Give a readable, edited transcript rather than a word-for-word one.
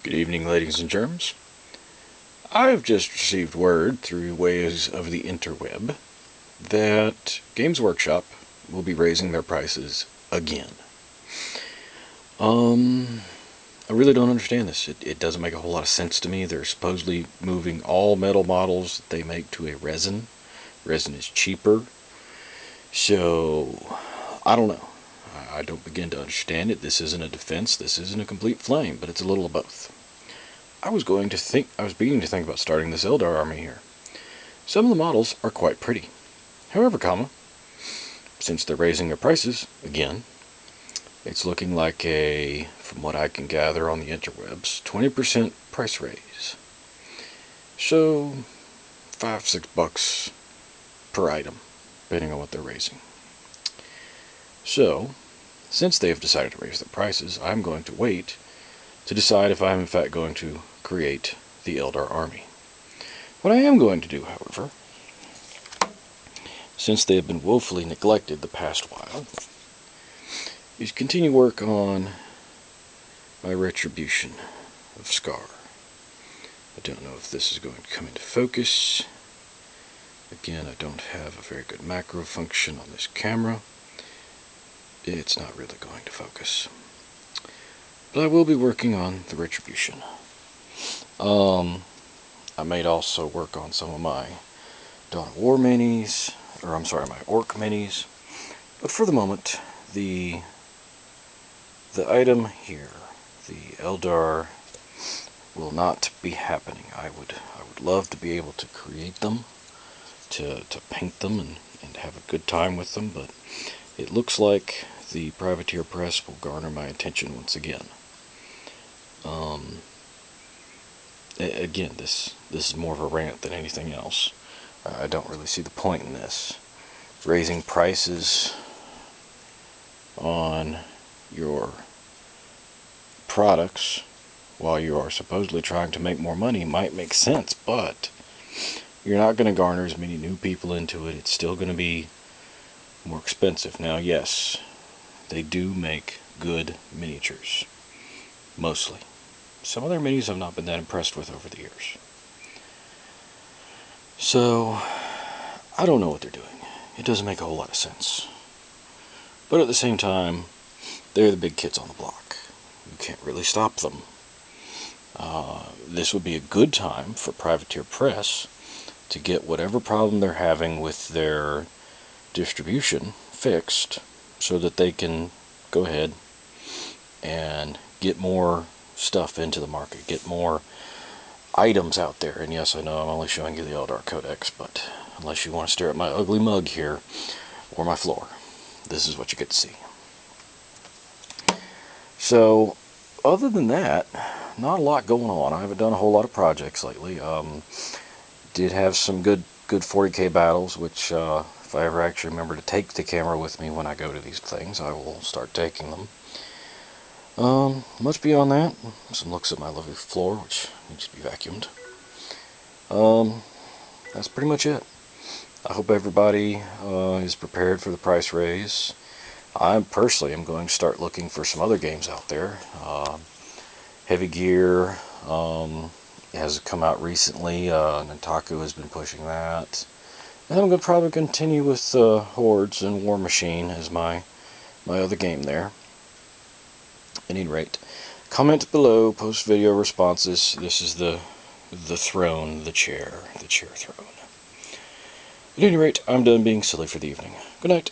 Good evening, ladies and germs. I've just received word through ways of the interweb that Games Workshop will be raising their prices again. I really don't understand this. It doesn't make a whole lot of sense to me. They're supposedly moving all metal models that they make to a resin. Resin is cheaper. So, I don't know. I don't begin to understand it. This isn't a defense. This isn't a complete flame, but it's a little of both. I was beginning to think about starting this Eldar army here. Some of the models are quite pretty. However, since they're raising their prices again, it's looking like from what I can gather on the interwebs, 20% price raise. So, $5-6 per item, depending on what they're raising. So, since they have decided to raise their prices, I'm going to wait to decide if I'm in fact going to create the Eldar army. What I am going to do, however, since they have been woefully neglected the past while, is continue work on my retribution of Scar. I don't know if this is going to come into focus. Again, I don't have a very good macro function on this camera. It's not really going to focus. But I will be working on the retribution. I may also work on some of my Dawn of War minis, my Orc minis. But for the moment, the item here, the Eldar, will not be happening. I would love to be able to create them, to paint them and have a good time with them, but it looks like the Privateer Press will garner my attention once again. Again, this is more of a rant than anything else. I don't really see the point in this. Raising prices on your products while you are supposedly trying to make more money might make sense, but you're not going to garner as many new people into it. It's still going to be more expensive. Now, yes, they do make good miniatures, mostly. Some of their minis I've not been that impressed with over the years. So, I don't know what they're doing. It doesn't make a whole lot of sense. But at the same time, they're the big kids on the block. You can't really stop them. This would be a good time for Privateer Press to get whatever problem they're having with their distribution fixed so that they can go ahead and get more stuff into the market, get more items out there. And yes, I know I'm only showing you the Eldar Codex, but unless you want to stare at my ugly mug here or my floor, this is what you get to see. So, other than that, not a lot going on. I haven't done a whole lot of projects lately. Did have some good 40K battles, which if I ever actually remember to take the camera with me when I go to these things, I will start taking them. Much beyond that, some looks at my lovely floor, which needs to be vacuumed. That's pretty much it. I hope everybody is prepared for the price raise. I personally am going to start looking for some other games out there. Heavy Gear has come out recently. Nintendo has been pushing that. And I'm going to probably continue with Hordes and War Machine as my other game there. At any rate, comment below, post video responses. This is the throne, the chair throne. At any rate, I'm done being silly for the evening. Good night.